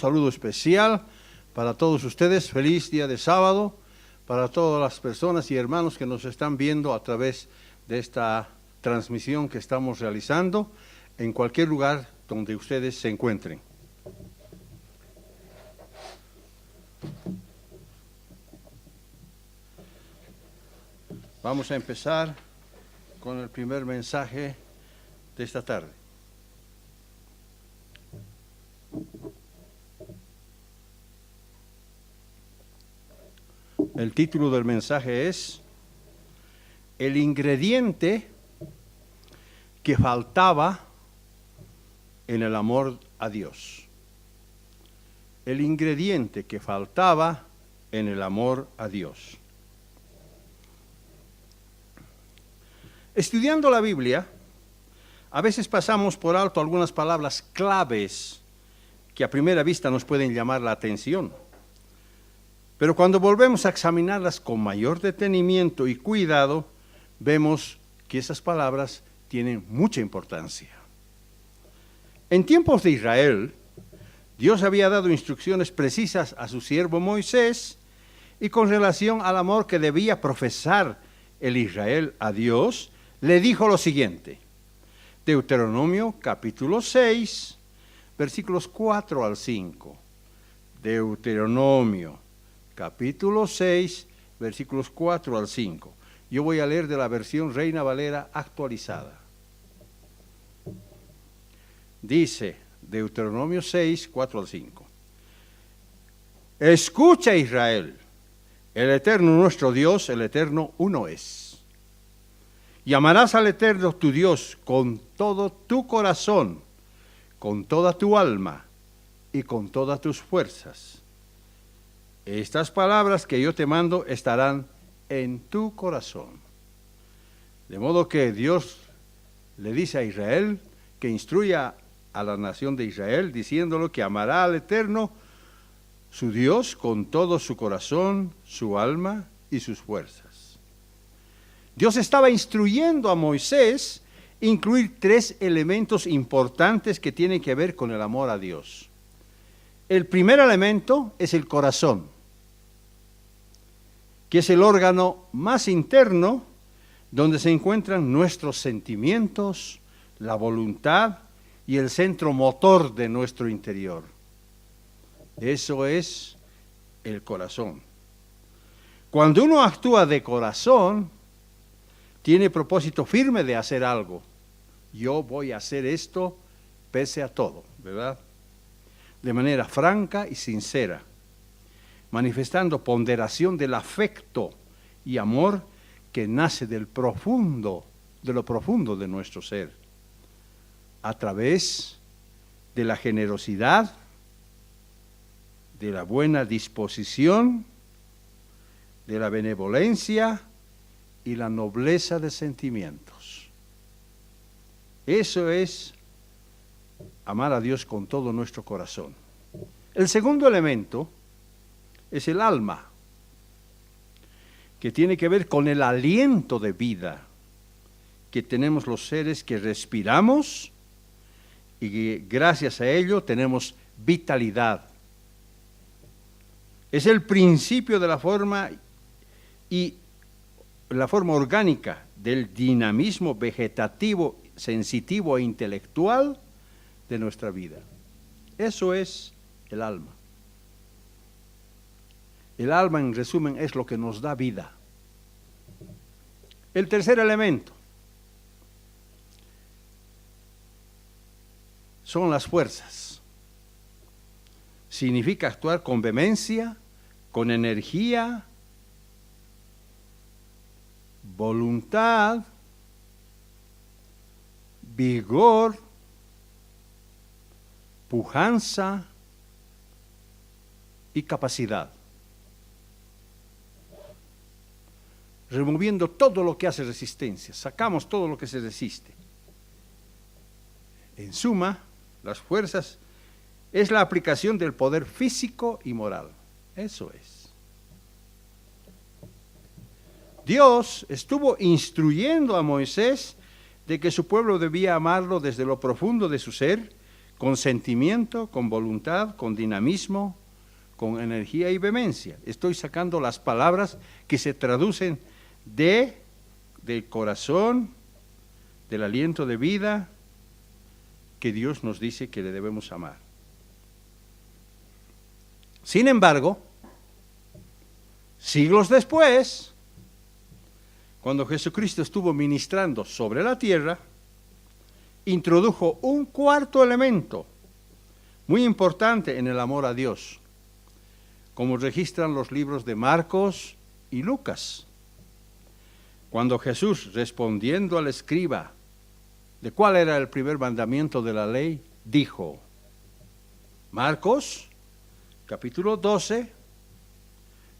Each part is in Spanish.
saludo especial para todos ustedes. Feliz día de sábado para todas las personas y hermanos que nos están viendo a través de esta transmisión que estamos realizando en cualquier lugar donde ustedes se encuentren. Vamos a empezar con el primer mensaje de esta tarde. El título del mensaje es El ingrediente que faltaba en el amor a Dios. El ingrediente que faltaba en el amor a Dios. Estudiando la Biblia, a veces pasamos por alto algunas palabras claves que a primera vista nos pueden llamar la atención. Pero cuando volvemos a examinarlas con mayor detenimiento y cuidado, vemos que esas palabras tienen mucha importancia. En tiempos de Israel, Dios había dado instrucciones precisas a su siervo Moisés y con relación al amor que debía profesar el Israel a Dios, le dijo lo siguiente. Deuteronomio capítulo 6, versículos 4 al 5. Deuteronomio capítulo 6, versículos 4 al 5. Yo voy a leer de la versión Reina Valera actualizada. Dice Deuteronomio 6, 4 al 5. Escucha, Israel, el Eterno nuestro Dios, el Eterno uno es. Y amarás al Eterno tu Dios con todo tu corazón, con toda tu alma y con todas tus fuerzas. Estas palabras que yo te mando estarán en tu corazón. De modo que Dios le dice a Israel que instruya a la nación de Israel diciéndolo que amará al Eterno, su Dios, con todo su corazón, su alma y sus fuerzas. Dios estaba instruyendo a Moisés incluir 3 elementos importantes que tienen que ver con el amor a Dios. El primer elemento es el corazón, que es el órgano más interno donde se encuentran nuestros sentimientos, la voluntad y el centro motor de nuestro interior. Eso es el corazón. Cuando uno actúa de corazón, tiene propósito firme de hacer algo. Yo voy a hacer esto pese a todo, ¿verdad? De manera franca y sincera, manifestando ponderación del afecto y amor que nace de lo profundo de nuestro ser, a través de la generosidad, de la buena disposición, de la benevolencia y la nobleza de sentimientos. Eso es amar a Dios con todo nuestro corazón. El segundo elemento es el alma, que tiene que ver con el aliento de vida que tenemos los seres que respiramos y que gracias a ello tenemos vitalidad. Es el principio de la forma orgánica del dinamismo vegetativo, sensitivo e intelectual de nuestra vida. Eso es el alma. El alma, en resumen, es lo que nos da vida. El tercer elemento son las fuerzas. Significa actuar con vehemencia, con energía, voluntad, vigor, pujanza y capacidad. Removiendo todo lo que hace resistencia, sacamos todo lo que se resiste. En suma, las fuerzas es la aplicación del poder físico y moral. Eso es. Dios estuvo instruyendo a Moisés de que su pueblo debía amarlo desde lo profundo de su ser, con sentimiento, con voluntad, con dinamismo, con energía y vehemencia. Estoy sacando las palabras que se traducen del corazón, del aliento de vida que Dios nos dice que le debemos amar. Sin embargo, siglos después, cuando Jesucristo estuvo ministrando sobre la tierra, introdujo un cuarto elemento muy importante en el amor a Dios, como registran los libros de Marcos y Lucas. Cuando Jesús, respondiendo al escriba de cuál era el primer mandamiento de la ley, dijo, Marcos, capítulo 12,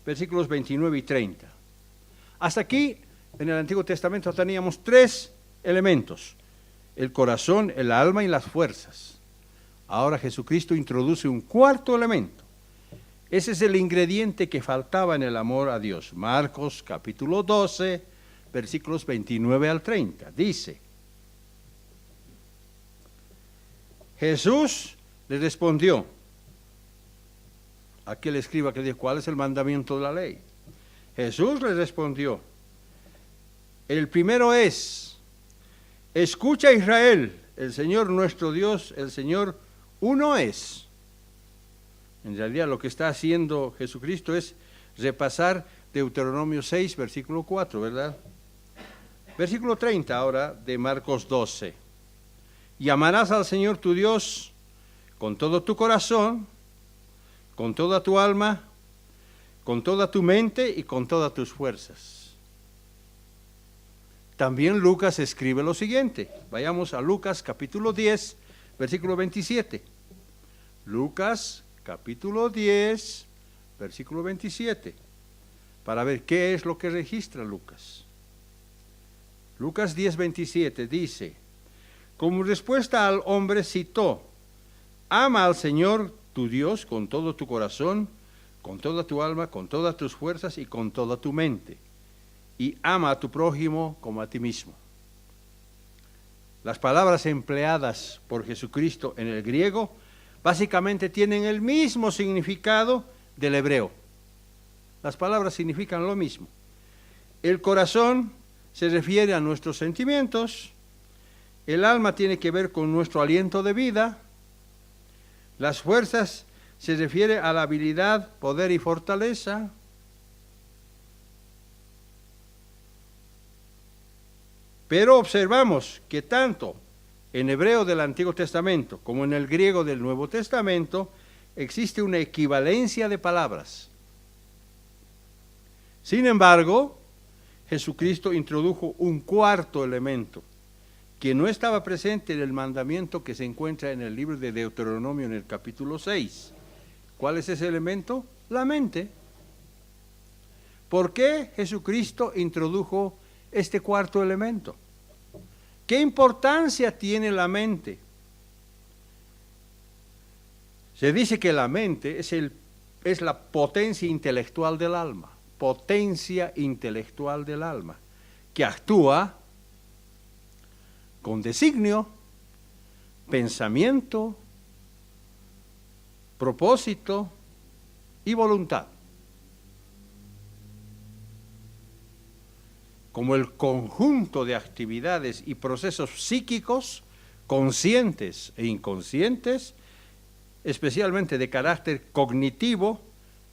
versículos 29 y 30. Hasta aquí, en el Antiguo Testamento teníamos tres elementos: el corazón, el alma y las fuerzas. Ahora Jesucristo introduce un cuarto elemento. Ese es el ingrediente que faltaba en el amor a Dios. Marcos capítulo 12, versículos 29 al 30. Dice, Jesús le respondió, aquel escriba que dijo, ¿cuál es el mandamiento de la ley? Jesús le respondió, el primero es, escucha Israel, el Señor nuestro Dios, el Señor uno es. En realidad lo que está haciendo Jesucristo es repasar Deuteronomio 6, versículo 4, ¿verdad? Versículo 30 ahora de Marcos 12. Y amarás al Señor tu Dios con todo tu corazón, con toda tu alma, con toda tu mente y con todas tus fuerzas. También Lucas escribe lo siguiente. Vayamos a Lucas capítulo 10, versículo 27. Lucas capítulo 10, versículo 27. Para ver qué es lo que registra Lucas. Lucas 10, 27 dice, como respuesta al hombre citó, ama al Señor tu Dios con todo tu corazón, con toda tu alma, con todas tus fuerzas y con toda tu mente. Y ama a tu prójimo como a ti mismo. Las palabras empleadas por Jesucristo en el griego básicamente tienen el mismo significado del hebreo. Las palabras significan lo mismo. El corazón se refiere a nuestros sentimientos, el alma tiene que ver con nuestro aliento de vida, las fuerzas se refiere a la habilidad, poder y fortaleza. Pero observamos que tanto en hebreo del Antiguo Testamento como en el griego del Nuevo Testamento existe una equivalencia de palabras. Sin embargo, Jesucristo introdujo un cuarto elemento que no estaba presente en el mandamiento que se encuentra en el libro de Deuteronomio en el capítulo 6. ¿Cuál es ese elemento? La mente. ¿Por qué Jesucristo introdujo este cuarto elemento? ¿Qué importancia tiene la mente? Se dice que la mente es la potencia intelectual del alma, potencia intelectual del alma, que actúa con designio, pensamiento, propósito y voluntad. Como el conjunto de actividades y procesos psíquicos, conscientes e inconscientes, especialmente de carácter cognitivo,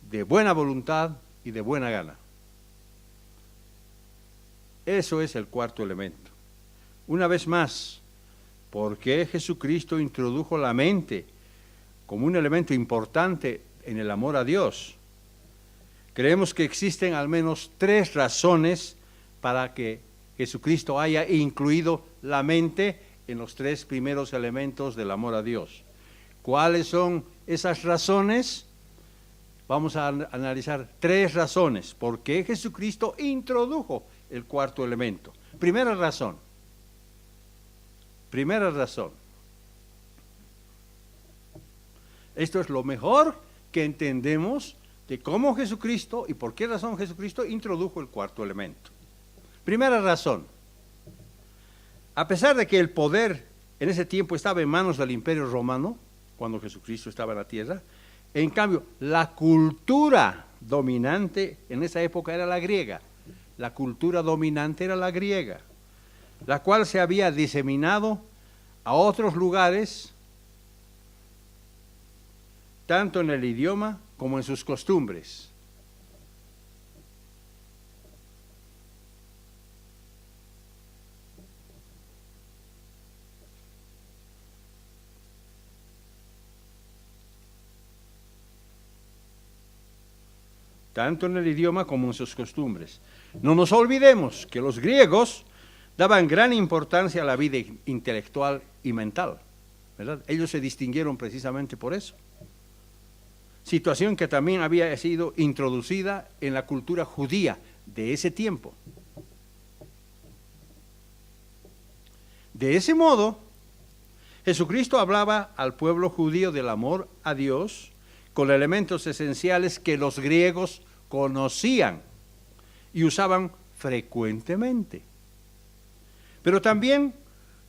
de buena voluntad y de buena gana. Eso es el cuarto elemento. Una vez más, ¿por qué Jesucristo introdujo la mente como un elemento importante en el amor a Dios? Creemos que existen al menos tres razones para que Jesucristo haya incluido la mente en los tres primeros elementos del amor a Dios. ¿Cuáles son esas razones? Vamos a analizar tres razones. ¿Por qué Jesucristo introdujo el cuarto elemento? Primera razón. Esto es lo mejor que entendemos de cómo Jesucristo y por qué razón Jesucristo introdujo el cuarto elemento. Primera razón. A pesar de que el poder en ese tiempo estaba en manos del Imperio Romano, cuando Jesucristo estaba en la tierra. En cambio, la cultura dominante en esa época era la griega. La cultura dominante era la griega, la cual se había diseminado a otros lugares, tanto en el idioma como en sus costumbres. Tanto en el idioma como en sus costumbres. No nos olvidemos que los griegos daban gran importancia a la vida intelectual y mental, ¿verdad? Ellos se distinguieron precisamente por eso. Situación que también había sido introducida en la cultura judía de ese tiempo. De ese modo, Jesucristo hablaba al pueblo judío del amor a Dios con elementos esenciales que los griegos conocían y usaban frecuentemente. Pero también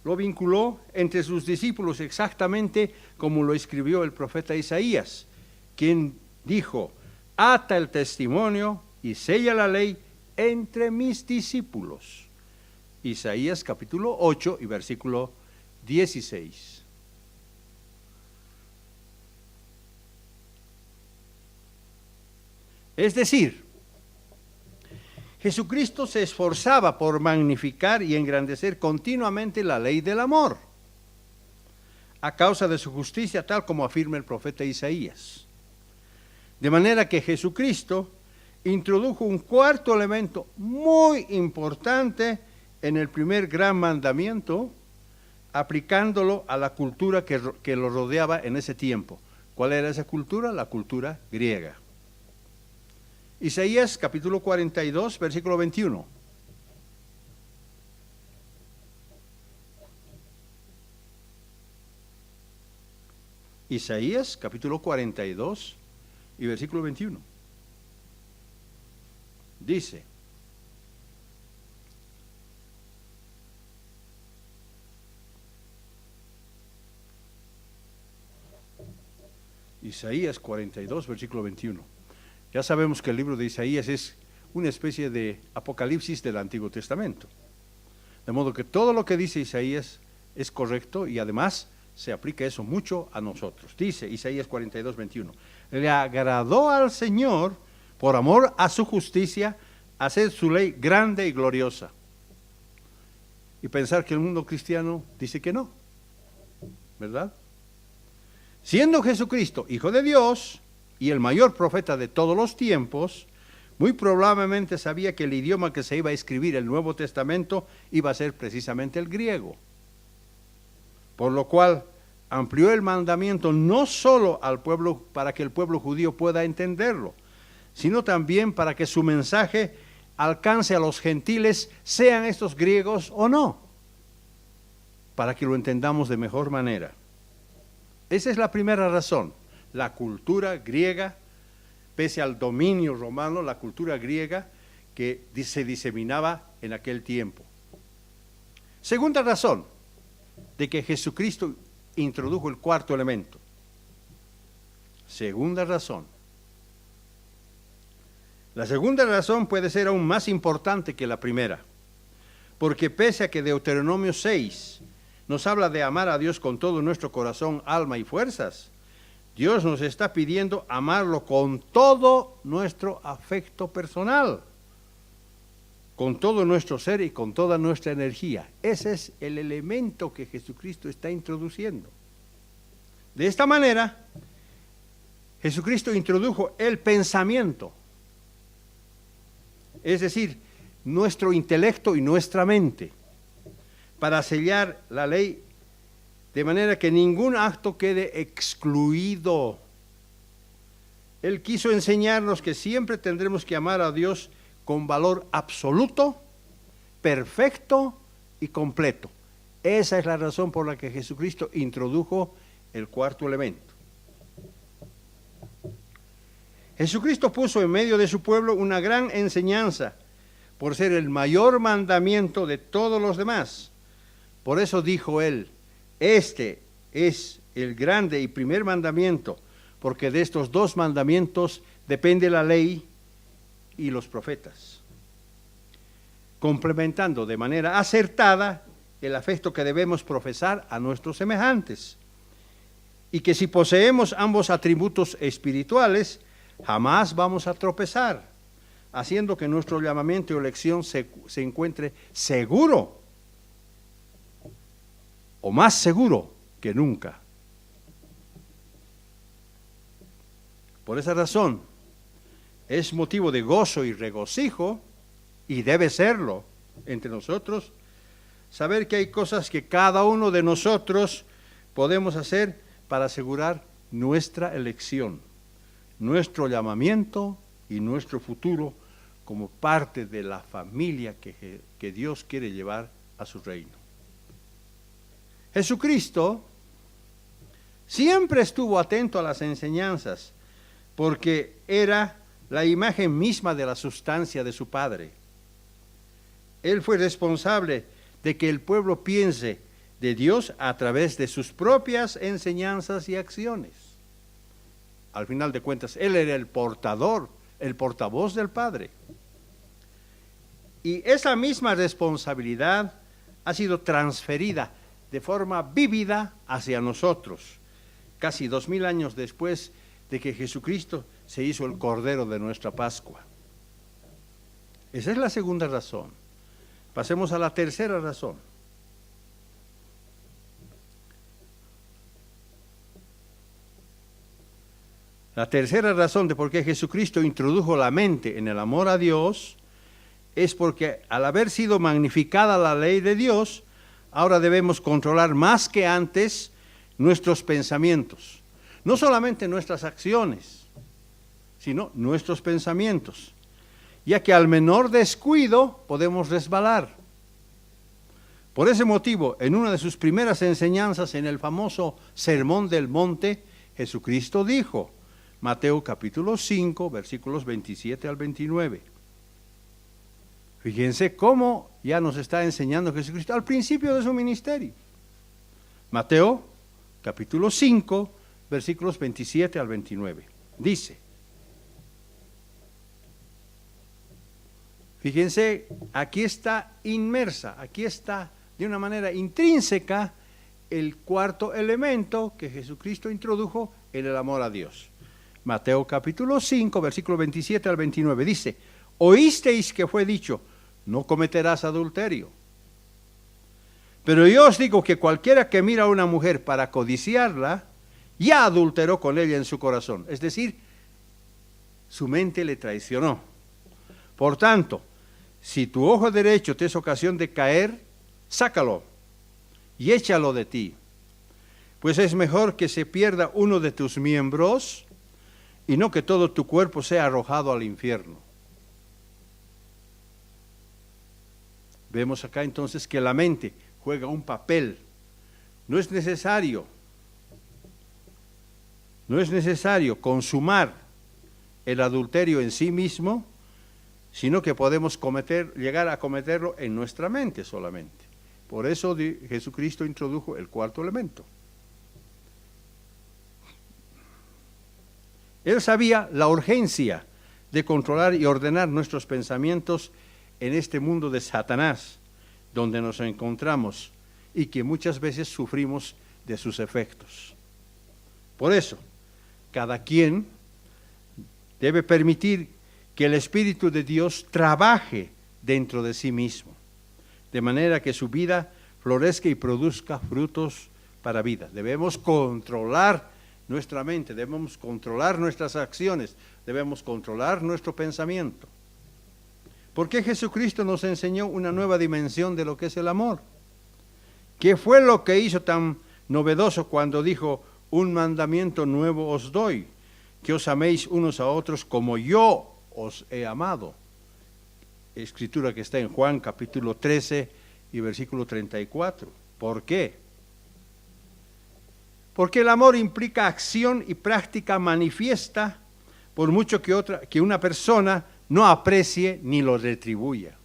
lo vinculó entre sus discípulos exactamente como lo escribió el profeta Isaías, quien dijo: ata el testimonio y sella la ley entre mis discípulos. Isaías capítulo 8 y versículo 16. Es decir, Jesucristo se esforzaba por magnificar y engrandecer continuamente la ley del amor, a causa de su justicia, tal como afirma el profeta Isaías. De manera que Jesucristo introdujo un cuarto elemento muy importante en el primer gran mandamiento, aplicándolo a la cultura que lo rodeaba en ese tiempo. ¿Cuál era esa cultura? La cultura griega. Isaías capítulo 42, versículo 21. Isaías capítulo 42 y versículo 21. Dice: Isaías 42, versículo 21. Ya sabemos que el libro de Isaías es una especie de apocalipsis del Antiguo Testamento. De modo que todo lo que dice Isaías es correcto y además se aplica eso mucho a nosotros. Dice Isaías 42, 21. Le agradó al Señor, por amor a su justicia, hacer su ley grande y gloriosa. Y pensar que el mundo cristiano dice que no, ¿verdad? Siendo Jesucristo Hijo de Dios y el mayor profeta de todos los tiempos, muy probablemente sabía que el idioma que se iba a escribir el Nuevo Testamento iba a ser precisamente el griego. Por lo cual amplió el mandamiento no solo al pueblo, para que el pueblo judío pueda entenderlo, sino también para que su mensaje alcance a los gentiles, sean estos griegos o no, para que lo entendamos de mejor manera. Esa es la primera razón. La cultura griega, pese al dominio romano, la cultura griega que se diseminaba en aquel tiempo. Segunda razón de que Jesucristo introdujo el cuarto elemento. Segunda razón. La segunda razón puede ser aún más importante que la primera, porque pese a que Deuteronomio 6 nos habla de amar a Dios con todo nuestro corazón, alma y fuerzas, Dios nos está pidiendo amarlo con todo nuestro afecto personal, con todo nuestro ser y con toda nuestra energía. Ese es el elemento que Jesucristo está introduciendo. De esta manera, Jesucristo introdujo el pensamiento, es decir, nuestro intelecto y nuestra mente, para sellar la ley de manera que ningún acto quede excluido. Él quiso enseñarnos que siempre tendremos que amar a Dios con valor absoluto, perfecto y completo. Esa es la razón por la que Jesucristo introdujo el cuarto elemento. Jesucristo puso en medio de su pueblo una gran enseñanza, por ser el mayor mandamiento de todos los demás. Por eso dijo él: Este es el grande y primer mandamiento, porque de estos dos mandamientos depende la ley y los profetas, complementando de manera acertada el afecto que debemos profesar a nuestros semejantes, y que si poseemos ambos atributos espirituales, jamás vamos a tropezar, haciendo que nuestro llamamiento y elección se encuentre seguro, o más seguro que nunca. Por esa razón, es motivo de gozo y regocijo, y debe serlo entre nosotros, saber que hay cosas que cada uno de nosotros podemos hacer para asegurar nuestra elección, nuestro llamamiento y nuestro futuro como parte de la familia que Dios quiere llevar a su reino. Jesucristo siempre estuvo atento a las enseñanzas, porque era la imagen misma de la sustancia de su Padre. Él fue responsable de que el pueblo piense de Dios a través de sus propias enseñanzas y acciones. Al final de cuentas, Él era el portavoz del Padre. Y esa misma responsabilidad ha sido transferida de forma vívida hacia nosotros, casi 2000 años después de que Jesucristo se hizo el Cordero de nuestra Pascua. Esa es la segunda razón. Pasemos a la tercera razón. La tercera razón de por qué Jesucristo introdujo la mente en el amor a Dios es porque al haber sido magnificada la ley de Dios, ahora debemos controlar más que antes nuestros pensamientos. No solamente nuestras acciones, sino nuestros pensamientos, ya que al menor descuido podemos resbalar. Por ese motivo, en una de sus primeras enseñanzas en el famoso Sermón del Monte, Jesucristo dijo, Mateo capítulo 5, versículos 27 al 29. Fíjense cómo ya nos está enseñando Jesucristo al principio de su ministerio. Mateo capítulo 5, versículos 27 al 29. Dice, fíjense, aquí está inmersa, aquí está de una manera intrínseca el cuarto elemento que Jesucristo introdujo en el amor a Dios. Mateo capítulo 5, versículo 27 al 29, dice, oísteis que fue dicho, no cometerás adulterio. Pero yo os digo que cualquiera que mira a una mujer para codiciarla, ya adulteró con ella en su corazón. Es decir, su mente le traicionó. Por tanto, si tu ojo derecho te es ocasión de caer, sácalo y échalo de ti. Pues es mejor que se pierda uno de tus miembros y no que todo tu cuerpo sea arrojado al infierno. Vemos acá entonces que la mente juega un papel. No es necesario consumar el adulterio en sí mismo, sino que podemos llegar a cometerlo en nuestra mente solamente. Por eso Jesucristo introdujo el cuarto elemento. Él sabía la urgencia de controlar y ordenar nuestros pensamientos en este mundo de Satanás, donde nos encontramos y que muchas veces sufrimos de sus efectos. Por eso, cada quien debe permitir que el Espíritu de Dios trabaje dentro de sí mismo, de manera que su vida florezca y produzca frutos para vida. Debemos controlar nuestra mente, debemos controlar nuestras acciones, debemos controlar nuestro pensamiento. ¿Por qué Jesucristo nos enseñó una nueva dimensión de lo que es el amor? ¿Qué fue lo que hizo tan novedoso cuando dijo, un mandamiento nuevo os doy, que os améis unos a otros como yo os he amado? Escritura que está en Juan capítulo 13 y versículo 34. ¿Por qué? Porque el amor implica acción y práctica manifiesta, por mucho que una persona no aprecie ni lo retribuya.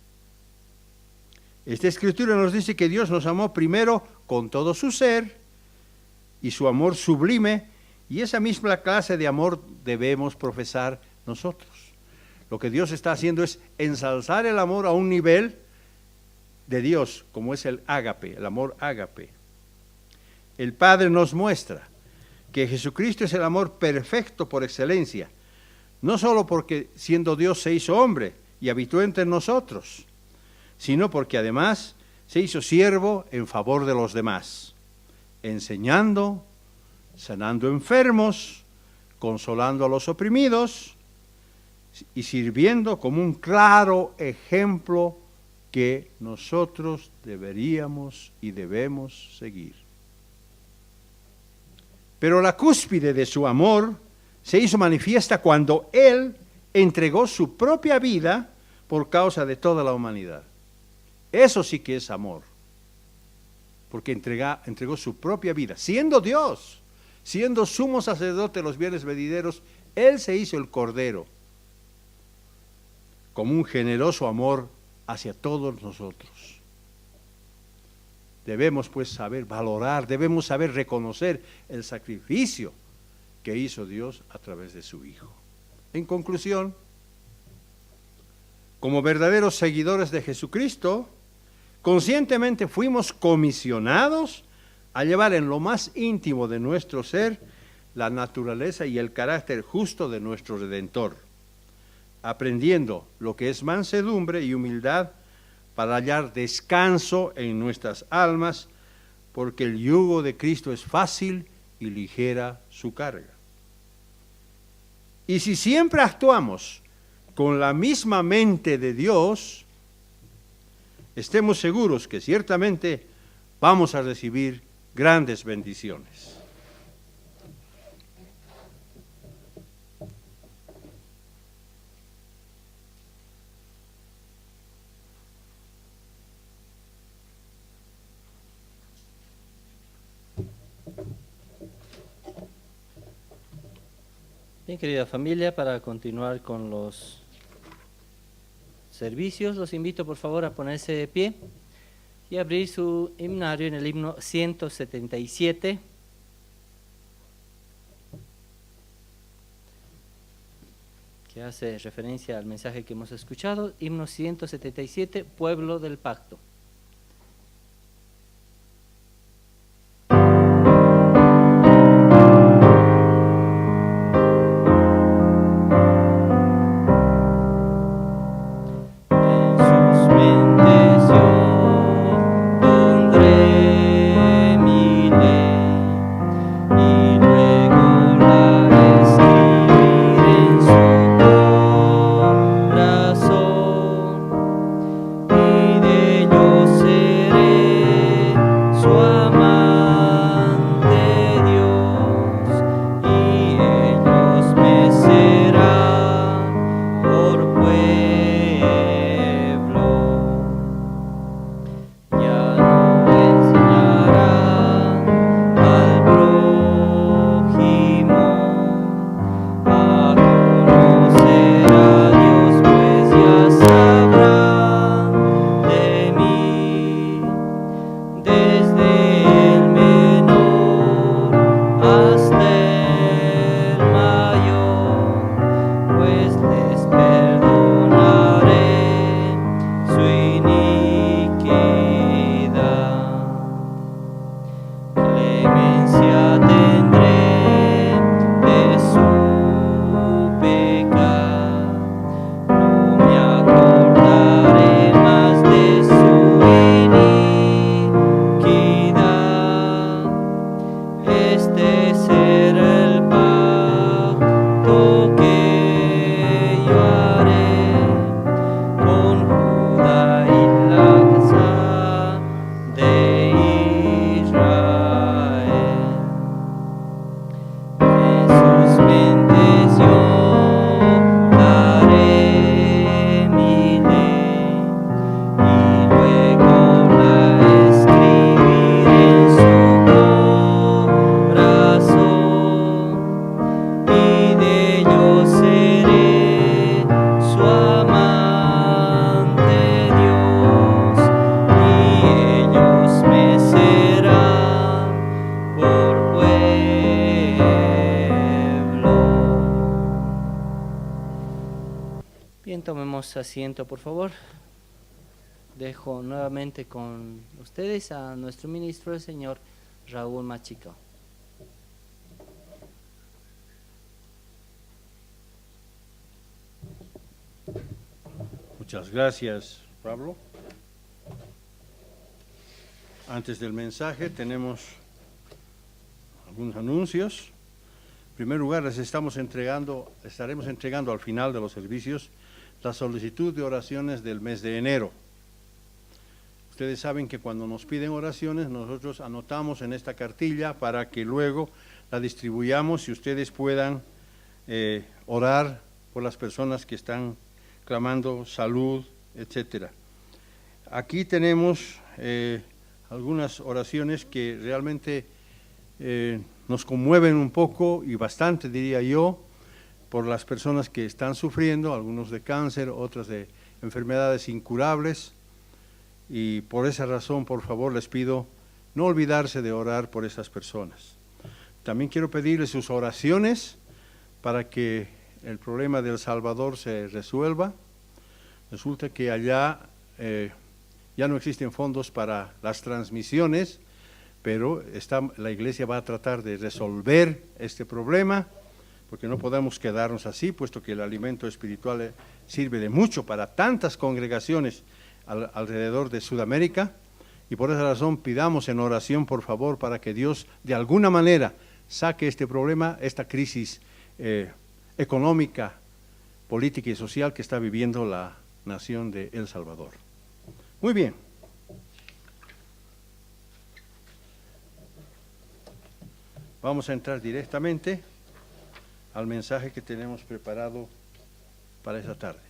Esta escritura nos dice que Dios nos amó primero con todo su ser y su amor sublime, y esa misma clase de amor debemos profesar nosotros. Lo que Dios está haciendo es ensalzar el amor a un nivel de Dios, como es el ágape, el amor ágape. El Padre nos muestra que Jesucristo es el amor perfecto por excelencia, no solo porque siendo Dios se hizo hombre y habitó entre nosotros, sino porque además se hizo siervo en favor de los demás, enseñando, sanando enfermos, consolando a los oprimidos y sirviendo como un claro ejemplo que nosotros deberíamos y debemos seguir. Pero la cúspide de su amor se hizo manifiesta cuando Él entregó su propia vida por causa de toda la humanidad. Eso sí que es amor, porque entregó su propia vida, siendo Dios, siendo sumo sacerdote de los bienes venideros, Él se hizo el Cordero, como un generoso amor hacia todos nosotros. Debemos pues saber valorar, debemos saber reconocer el sacrificio que hizo Dios a través de su Hijo. En conclusión, como verdaderos seguidores de Jesucristo, conscientemente fuimos comisionados a llevar en lo más íntimo de nuestro ser la naturaleza y el carácter justo de nuestro Redentor, aprendiendo lo que es mansedumbre y humildad para hallar descanso en nuestras almas, porque el yugo de Cristo es fácil y ligera su carga. Y si siempre actuamos con la misma mente de Dios, estemos seguros que ciertamente vamos a recibir grandes bendiciones. Bien, querida familia, para continuar con los servicios, los invito por favor a ponerse de pie y abrir su himnario en el himno 177. Que hace referencia al mensaje que hemos escuchado, himno 177, Pueblo del Pacto. Y de yo Bien, tomemos asiento, por favor. Dejo nuevamente con ustedes a nuestro ministro, el señor Raúl Machico. Muchas gracias, Pablo. Antes del mensaje tenemos algunos anuncios. En primer lugar, estaremos entregando al final de los servicios la solicitud de oraciones del mes de enero. Ustedes saben que cuando nos piden oraciones, nosotros anotamos en esta cartilla para que luego la distribuyamos y ustedes puedan orar por las personas que están clamando salud, etcétera. Aquí tenemos algunas oraciones que realmente nos conmueven un poco y bastante, diría yo, por las personas que están sufriendo, algunos de cáncer, otras de enfermedades incurables, y por esa razón, por favor, les pido no olvidarse de orar por esas personas. También quiero pedirles sus oraciones para que el problema de El Salvador se resuelva. Resulta que allá ya no existen fondos para las transmisiones, pero la Iglesia va a tratar de resolver este problema, porque no podemos quedarnos así, puesto que el alimento espiritual sirve de mucho para tantas congregaciones alrededor de Sudamérica, y por esa razón pidamos en oración, por favor, para que Dios de alguna manera saque este problema, esta crisis económica, política y social que está viviendo la nación de El Salvador. Muy bien. Vamos a entrar directamente al mensaje que tenemos preparado para esta tarde.